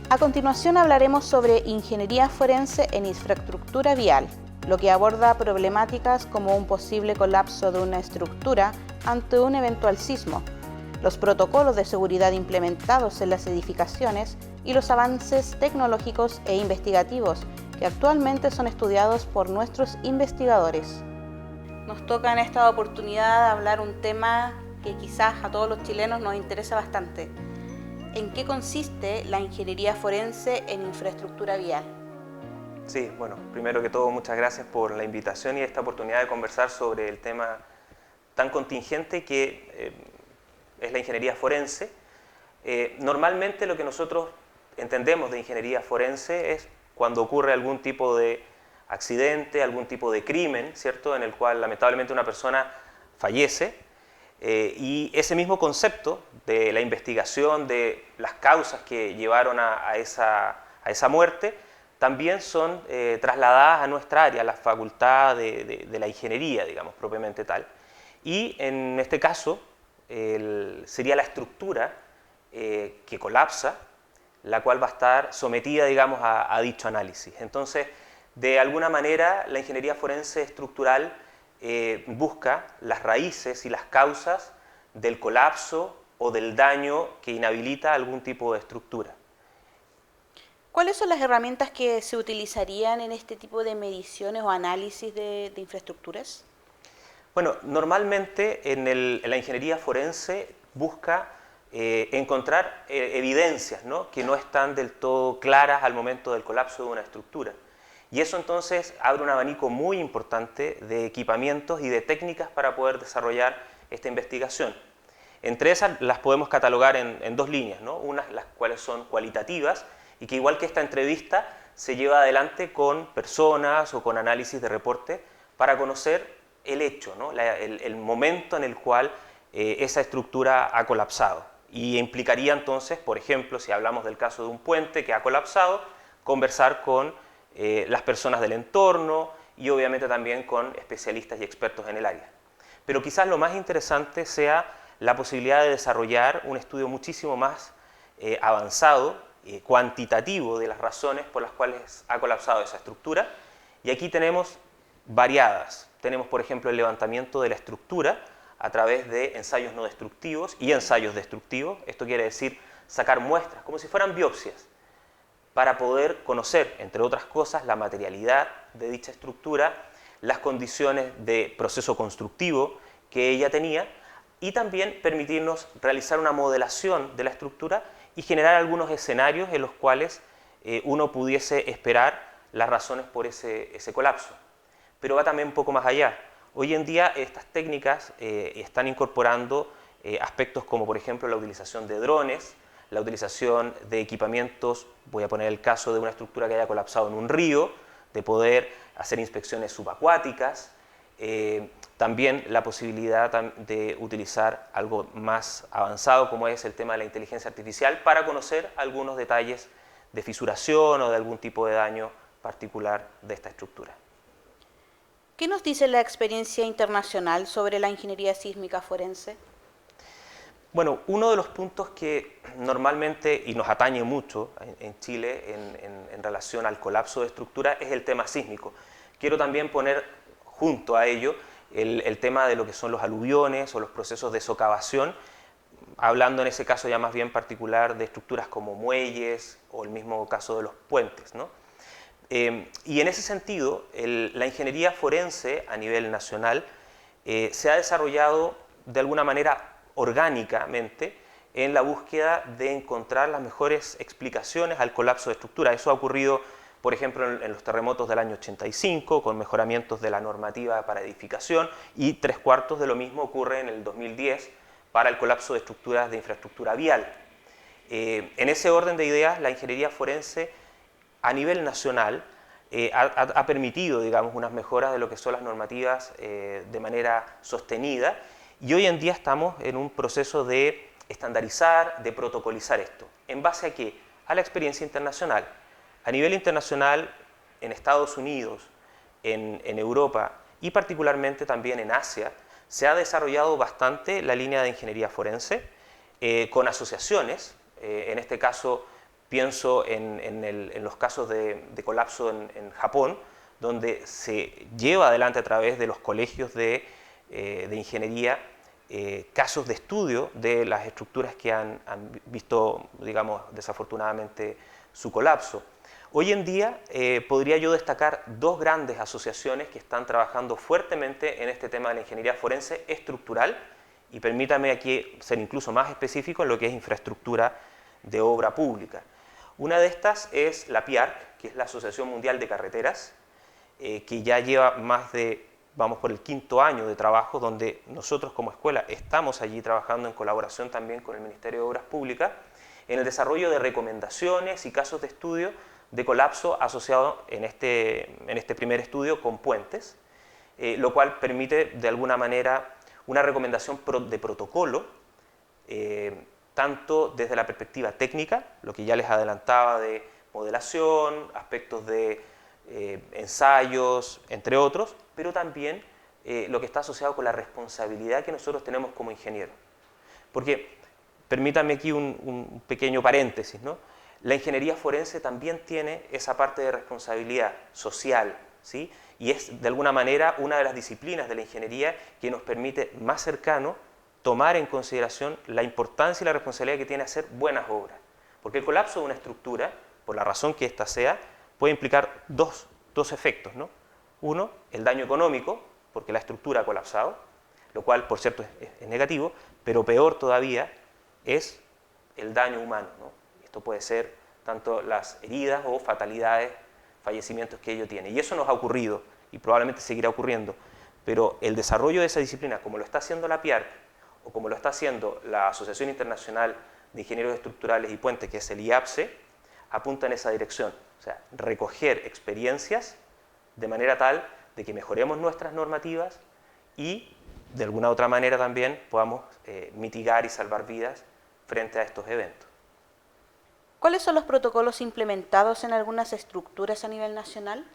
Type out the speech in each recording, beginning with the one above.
A continuación hablaremos sobre ingeniería forense en infraestructura vial, lo que aborda problemáticas como un posible colapso de una estructura ante un eventual sismo, los protocolos de seguridad implementados en las edificaciones y los avances tecnológicos e investigativos que actualmente son estudiados por nuestros investigadores. Nos toca en esta oportunidad hablar un tema que quizás a todos los chilenos nos interesa bastante. ¿En qué consiste la ingeniería forense en infraestructura vial? Sí, bueno, primero que todo muchas gracias por la invitación y esta oportunidad de conversar sobre el tema tan contingente que es la ingeniería forense. Normalmente lo que nosotros entendemos de ingeniería forense es cuando ocurre algún tipo de accidente, algún tipo de crimen, ¿cierto?, en el cual lamentablemente una persona fallece. Y ese mismo concepto de la investigación de las causas que llevaron a esa muerte también son trasladadas a nuestra área, a la facultad de la ingeniería, digamos, propiamente tal. Y en este caso sería la estructura que colapsa, la cual va a estar sometida, digamos, a dicho análisis. Entonces, de alguna manera, la ingeniería forense estructural busca las raíces y las causas del colapso o del daño que inhabilita algún tipo de estructura. ¿Cuáles son las herramientas que se utilizarían en este tipo de mediciones o análisis de infraestructuras? Bueno, normalmente en la ingeniería forense busca encontrar evidencias, ¿no?, que no están del todo claras al momento del colapso de una estructura. Y eso entonces abre un abanico muy importante de equipamientos y de técnicas para poder desarrollar esta investigación. Entre esas las podemos catalogar en dos líneas, ¿no? Unas las cuales son cualitativas y que, igual que esta entrevista, se lleva adelante con personas o con análisis de reporte para conocer el hecho, ¿no?, el momento en el cual esa estructura ha colapsado. Y implicaría entonces, por ejemplo, si hablamos del caso de un puente que ha colapsado, conversar con las personas del entorno y obviamente también con especialistas y expertos en el área. Pero quizás lo más interesante sea la posibilidad de desarrollar un estudio muchísimo más avanzado, cuantitativo, de las razones por las cuales ha colapsado esa estructura. Y aquí tenemos variadas. Tenemos, por ejemplo, el levantamiento de la estructura a través de ensayos no destructivos y ensayos destructivos. Esto quiere decir sacar muestras, como si fueran biopsias, para poder conocer, entre otras cosas, la materialidad de dicha estructura, las condiciones de proceso constructivo que ella tenía y también permitirnos realizar una modelación de la estructura y generar algunos escenarios en los cuales uno pudiese esperar las razones por ese colapso. Pero va también un poco más allá. Hoy en día estas técnicas están incorporando aspectos como, por ejemplo, la utilización de drones, la utilización de equipamientos, voy a poner el caso de una estructura que haya colapsado en un río, de poder hacer inspecciones subacuáticas, también la posibilidad de utilizar algo más avanzado como es el tema de la inteligencia artificial para conocer algunos detalles de fisuración o de algún tipo de daño particular de esta estructura. ¿Qué nos dice la experiencia internacional sobre la ingeniería sísmica forense? Bueno, uno de los puntos que normalmente, y nos atañe mucho en Chile en relación al colapso de estructura, es el tema sísmico. Quiero también poner junto a ello el tema de lo que son los aluviones o los procesos de socavación, hablando en ese caso ya más bien particular de estructuras como muelles o el mismo caso de los puentes, ¿no? Y en ese sentido, la ingeniería forense a nivel nacional se ha desarrollado de alguna manera orgánicamente en la búsqueda de encontrar las mejores explicaciones al colapso de estructura. Eso ha ocurrido, por ejemplo, en los terremotos del año 85, con mejoramientos de la normativa para edificación, y 3/4 de lo mismo ocurre en el 2010 para el colapso de estructuras de infraestructura vial. En ese orden de ideas, la ingeniería forense a nivel nacional ha permitido, digamos, unas mejoras de lo que son las normativas de manera sostenida, y hoy en día estamos en un proceso de estandarizar, de protocolizar esto. ¿En base a qué? A la experiencia internacional. A nivel internacional, en Estados Unidos, en Europa y particularmente también en Asia, se ha desarrollado bastante la línea de ingeniería forense con asociaciones, en este caso Pienso en los casos de colapso en Japón, donde se lleva adelante a través de los colegios de ingeniería casos de estudio de las estructuras que han visto, digamos, desafortunadamente su colapso. Hoy en día podría yo destacar dos grandes asociaciones que están trabajando fuertemente en este tema de la ingeniería forense estructural, y permítame aquí ser incluso más específico en lo que es infraestructura de obra pública. Una de estas es la PIARC, que es la Asociación Mundial de Carreteras, que ya lleva más de, vamos por el 5º año de trabajo, donde nosotros como escuela estamos allí trabajando en colaboración también con el Ministerio de Obras Públicas, en el desarrollo de recomendaciones y casos de estudio de colapso asociado en este primer estudio con puentes, lo cual permite de alguna manera una recomendación de protocolo, tanto desde la perspectiva técnica, lo que ya les adelantaba de modelación, aspectos de ensayos, entre otros, pero también lo que está asociado con la responsabilidad que nosotros tenemos como ingenieros. Porque, permítanme aquí un pequeño paréntesis, ¿no? La ingeniería forense también tiene esa parte de responsabilidad social, ¿sí? Y es de alguna manera una de las disciplinas de la ingeniería que nos permite más cercano tomar en consideración la importancia y la responsabilidad que tiene hacer buenas obras. Porque el colapso de una estructura, por la razón que ésta sea, puede implicar dos efectos, ¿no? Uno, el daño económico, porque la estructura ha colapsado, lo cual, por cierto, es negativo, pero peor todavía es el daño humano, ¿no? Esto puede ser tanto las heridas o fatalidades, fallecimientos que ello tiene. Y eso nos ha ocurrido y probablemente seguirá ocurriendo, pero el desarrollo de esa disciplina, como lo está haciendo la PIARC o como lo está haciendo la Asociación Internacional de Ingenieros Estructurales y Puentes, que es el IAPSE, apunta en esa dirección. O sea, recoger experiencias de manera tal de que mejoremos nuestras normativas y de alguna otra manera también podamos mitigar y salvar vidas frente a estos eventos. ¿Cuáles son los protocolos implementados en algunas estructuras a nivel nacional?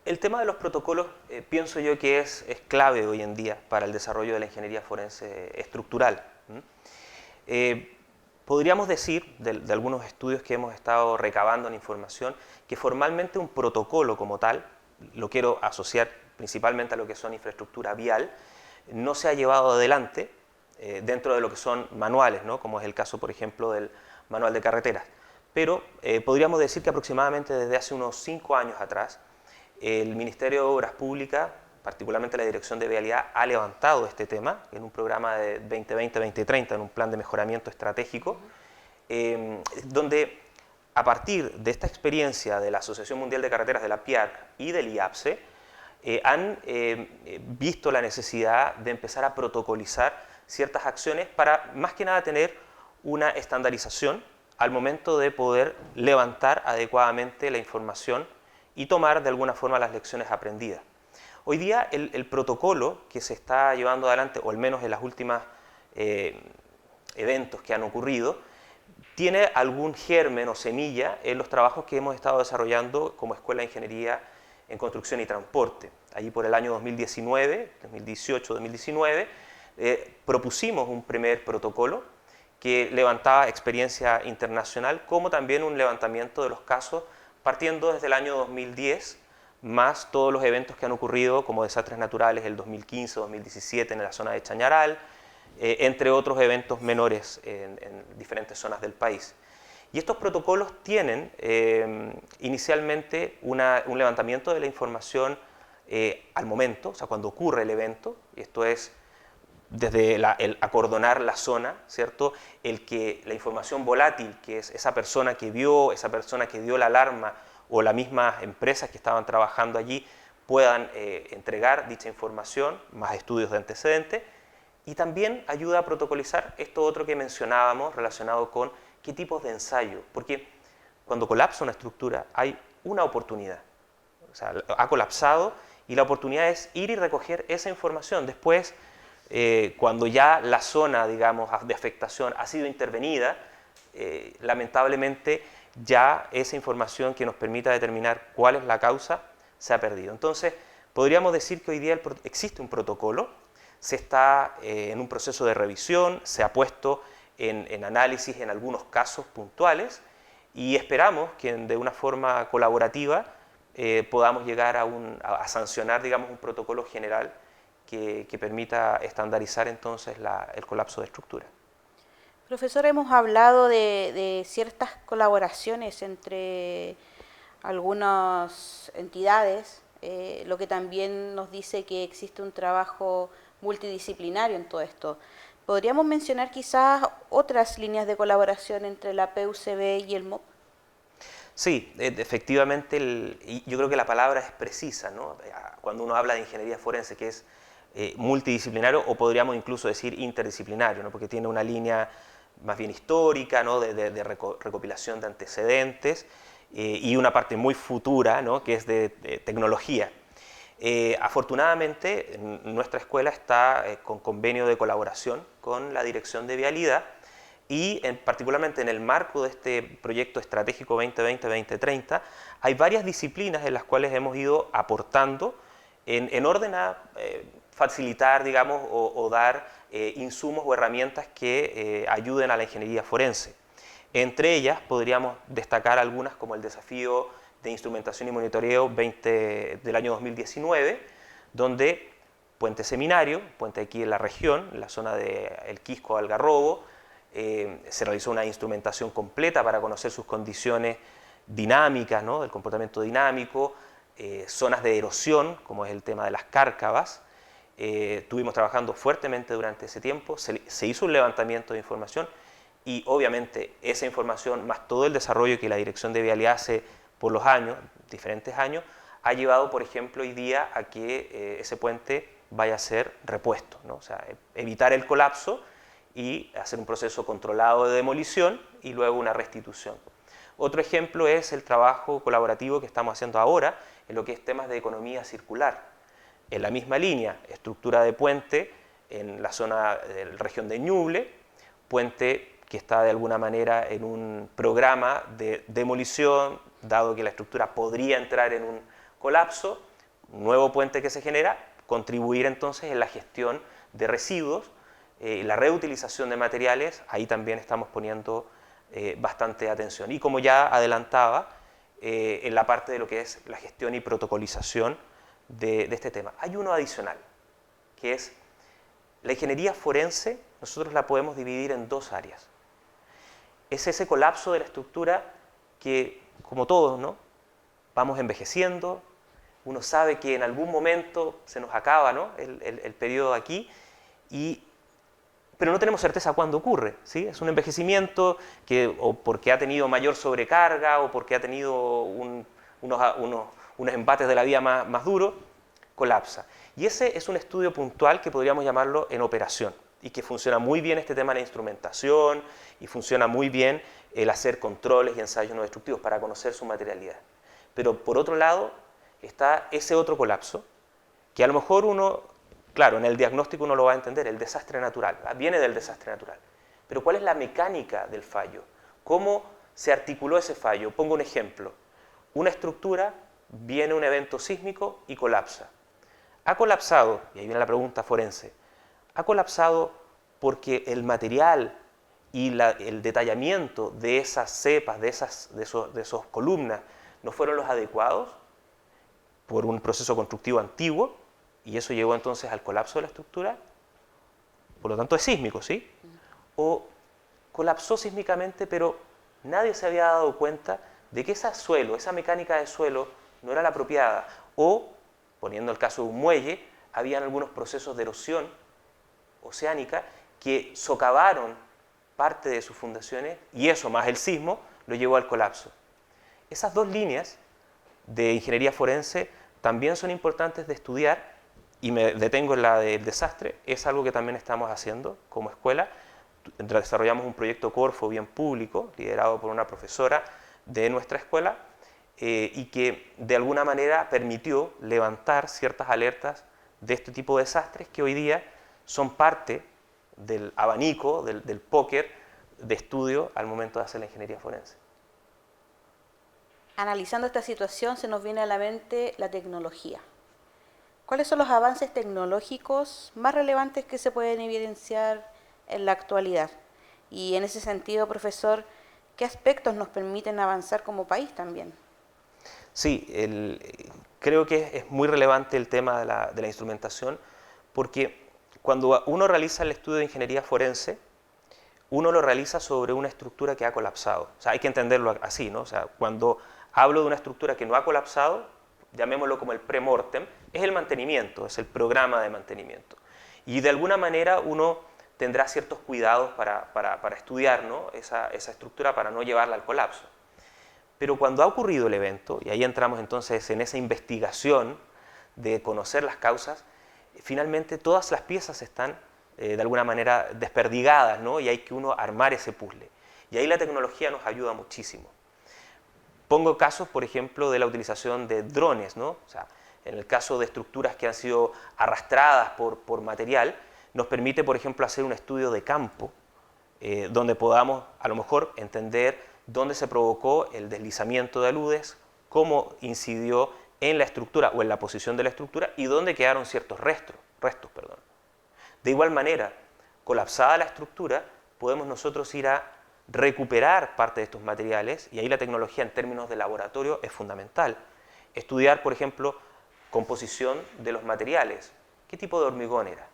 El tema de los protocolos pienso yo que es clave hoy en día para el desarrollo de la ingeniería forense estructural. Podríamos decir, de algunos estudios que hemos estado recabando en información, que formalmente un protocolo como tal, lo quiero asociar principalmente a lo que son infraestructura vial, no se ha llevado adelante dentro de lo que son manuales, ¿no? Como es el caso, por ejemplo, del manual de carreteras. Pero podríamos decir que aproximadamente desde hace unos 5 años atrás, el Ministerio de Obras Públicas, particularmente la Dirección de Vialidad, ha levantado este tema en un programa de 2020-2030, en un plan de mejoramiento estratégico, donde a partir de esta experiencia de la Asociación Mundial de Carreteras, de la PIARC y del IAPSE, han visto la necesidad de empezar a protocolizar ciertas acciones para más que nada tener una estandarización al momento de poder levantar adecuadamente la información y tomar de alguna forma las lecciones aprendidas. Hoy día el protocolo que se está llevando adelante, o al menos en las últimas eventos que han ocurrido, tiene algún germen o semilla en los trabajos que hemos estado desarrollando como Escuela de Ingeniería en Construcción y Transporte. Allí por el año 2019, 2018-2019, propusimos un primer protocolo que levantaba experiencia internacional, como también un levantamiento de los casos partiendo desde el año 2010, más todos los eventos que han ocurrido como desastres naturales el 2015-2017 en la zona de Chañaral, entre otros eventos menores en diferentes zonas del país. Y estos protocolos tienen inicialmente un levantamiento de la información al momento, o sea, cuando ocurre el evento, y esto es desde el acordonar la zona, ¿cierto? El que la información volátil, que es esa persona que vio, esa persona que dio la alarma, o las mismas empresas que estaban trabajando allí, puedan entregar dicha información, más estudios de antecedentes, y también ayuda a protocolizar esto otro que mencionábamos relacionado con qué tipos de ensayo, porque cuando colapsa una estructura hay una oportunidad, o sea, ha colapsado y la oportunidad es ir y recoger esa información. Después, cuando ya la zona, digamos, de afectación ha sido intervenida, lamentablemente ya esa información que nos permita determinar cuál es la causa se ha perdido. Entonces, podríamos decir que hoy día existe un protocolo, se está en un proceso de revisión, se ha puesto en análisis en algunos casos puntuales y esperamos que de una forma colaborativa podamos llegar a sancionar, digamos, un protocolo general que permita estandarizar entonces el colapso de estructura. Profesor, hemos hablado de ciertas colaboraciones entre algunas entidades, lo que también nos dice que existe un trabajo multidisciplinario en todo esto. ¿Podríamos mencionar quizás otras líneas de colaboración entre la PUCB y el MOP? Sí, efectivamente, yo creo que la palabra es precisa, ¿no? Cuando uno habla de ingeniería forense, que es multidisciplinario, o podríamos incluso decir interdisciplinario, ¿no? Porque tiene una línea más bien histórica, ¿no? de recopilación de antecedentes, y una parte muy futura, ¿no? Que es de tecnología. Afortunadamente, nuestra escuela está con convenio de colaboración con la Dirección de Vialidad, y particularmente en el marco de este proyecto estratégico 2020-2030 hay varias disciplinas en las cuales hemos ido aportando en orden a facilitar, digamos, o dar insumos o herramientas que ayuden a la ingeniería forense. Entre ellas podríamos destacar algunas como el desafío de instrumentación y monitoreo del año 2019, donde Puente Seminario, puente aquí en la región, en la zona de El Quisco, Algarrobo, se realizó una instrumentación completa para conocer sus condiciones dinámicas, ¿no? Del comportamiento dinámico, zonas de erosión, como es el tema de las cárcavas. Estuvimos trabajando fuertemente durante ese tiempo, se hizo un levantamiento de información y obviamente esa información, más todo el desarrollo que la Dirección de Vialidad hace por los años, diferentes años, ha llevado, por ejemplo, hoy día a que ese puente vaya a ser repuesto, ¿no? O sea, evitar el colapso y hacer un proceso controlado de demolición y luego una restitución. Otro ejemplo es el trabajo colaborativo que estamos haciendo ahora en lo que es temas de economía circular. En la misma línea, estructura de puente en la zona de la región de Ñuble, puente que está de alguna manera en un programa de demolición, dado que la estructura podría entrar en un colapso, un nuevo puente que se genera, contribuir entonces en la gestión de residuos, la reutilización de materiales, ahí también estamos poniendo bastante atención. Y como ya adelantaba, en la parte de lo que es la gestión y protocolización de este tema. Hay uno adicional, que es la ingeniería forense, nosotros la podemos dividir en dos áreas. Es ese colapso de la estructura que, como todos, ¿no? Vamos envejeciendo, uno sabe que en algún momento se nos acaba, ¿no? el periodo aquí, pero no tenemos certeza cuándo ocurre, ¿sí? Es un envejecimiento que o porque ha tenido mayor sobrecarga o porque ha tenido unos embates de la vida más duros, colapsa. Y ese es un estudio puntual que podríamos llamarlo en operación y que funciona muy bien este tema de la instrumentación y funciona muy bien el hacer controles y ensayos no destructivos para conocer su materialidad. Pero por otro lado está ese otro colapso que a lo mejor uno, claro, en el diagnóstico uno lo va a entender, el desastre natural, viene del desastre natural. Pero ¿cuál es la mecánica del fallo? ¿Cómo se articuló ese fallo? Pongo un ejemplo. Una estructura, viene un evento sísmico y colapsa. Ha colapsado, y ahí viene la pregunta forense, ha colapsado porque el material y el detallamiento de esas cepas, de esos columnas, no fueron los adecuados por un proceso constructivo antiguo, y eso llevó entonces al colapso de la estructura, por lo tanto es sísmico, ¿sí? O colapsó sísmicamente, pero nadie se había dado cuenta de que ese suelo, esa mecánica de suelo no era la apropiada, o, poniendo el caso de un muelle, habían algunos procesos de erosión oceánica que socavaron parte de sus fundaciones, y eso más el sismo lo llevó al colapso. Esas dos líneas de ingeniería forense también son importantes de estudiar, y me detengo en la del desastre, es algo que también estamos haciendo como escuela. Desarrollamos un proyecto Corfo bien público, liderado por una profesora de nuestra escuela, y que de alguna manera permitió levantar ciertas alertas de este tipo de desastres que hoy día son parte del abanico, del póker de estudio al momento de hacer la ingeniería forense. Analizando esta situación se nos viene a la mente la tecnología. ¿Cuáles son los avances tecnológicos más relevantes que se pueden evidenciar en la actualidad? Y en ese sentido, profesor, ¿Qué aspectos nos permiten avanzar como país también? Sí, creo que es muy relevante el tema de la instrumentación, porque cuando uno realiza el estudio de ingeniería forense, uno lo realiza sobre una estructura que ha colapsado. O sea, hay que entenderlo así, ¿no? O sea, cuando hablo de una estructura que no ha colapsado, llamémoslo como el pre-mortem, es el mantenimiento, es el programa de mantenimiento. Y de alguna manera uno tendrá ciertos cuidados para estudiar, ¿no?, esa estructura para no llevarla al colapso. Pero cuando ha ocurrido el evento, y ahí entramos entonces en esa investigación de conocer las causas, finalmente todas las piezas están de alguna manera desperdigadas, ¿no?, y hay que uno armar ese puzzle. Y ahí la tecnología nos ayuda muchísimo. Pongo casos, por ejemplo, de la utilización de drones, ¿no? O sea, en el caso de estructuras que han sido arrastradas por material, nos permite, por ejemplo, hacer un estudio de campo, donde podamos a lo mejor entender dónde se provocó el deslizamiento de aludes, cómo incidió en la estructura o en la posición de la estructura y dónde quedaron ciertos restos. De igual manera, colapsada la estructura, podemos nosotros ir a recuperar parte de estos materiales, y ahí la tecnología en términos de laboratorio es fundamental. Estudiar, por ejemplo, composición de los materiales. ¿Qué tipo de hormigón era?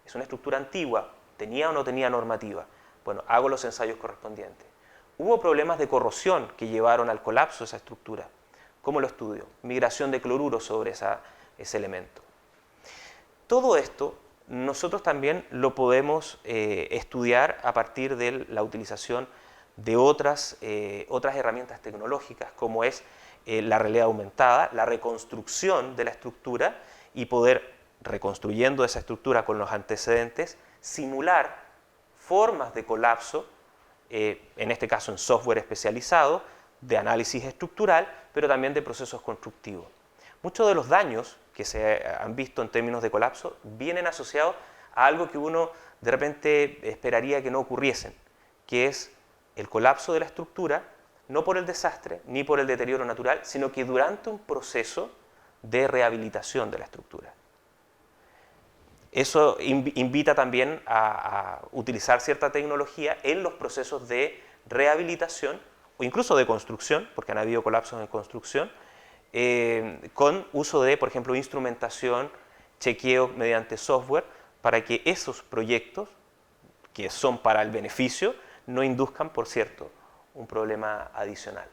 ¿Es una estructura antigua? ¿Tenía o no tenía normativa? Bueno, hago los ensayos correspondientes. Hubo problemas de corrosión que llevaron al colapso de esa estructura. ¿Cómo lo estudio? Migración de cloruro sobre ese elemento. Todo esto nosotros también lo podemos estudiar a partir de la utilización de otras herramientas tecnológicas, como es la realidad aumentada, la reconstrucción de la estructura, y poder, reconstruyendo esa estructura con los antecedentes, simular formas de colapso, en este caso en software especializado, de análisis estructural, pero también de procesos constructivos. Muchos de los daños que se han visto en términos de colapso vienen asociados a algo que uno de repente esperaría que no ocurriesen, que es el colapso de la estructura, no por el desastre ni por el deterioro natural, sino que durante un proceso de rehabilitación de la estructura. Eso invita también a utilizar cierta tecnología en los procesos de rehabilitación o incluso de construcción, porque han habido colapsos en construcción, con uso de, por ejemplo, instrumentación, chequeo mediante software, para que esos proyectos, que son para el beneficio, no induzcan, por cierto, un problema adicional.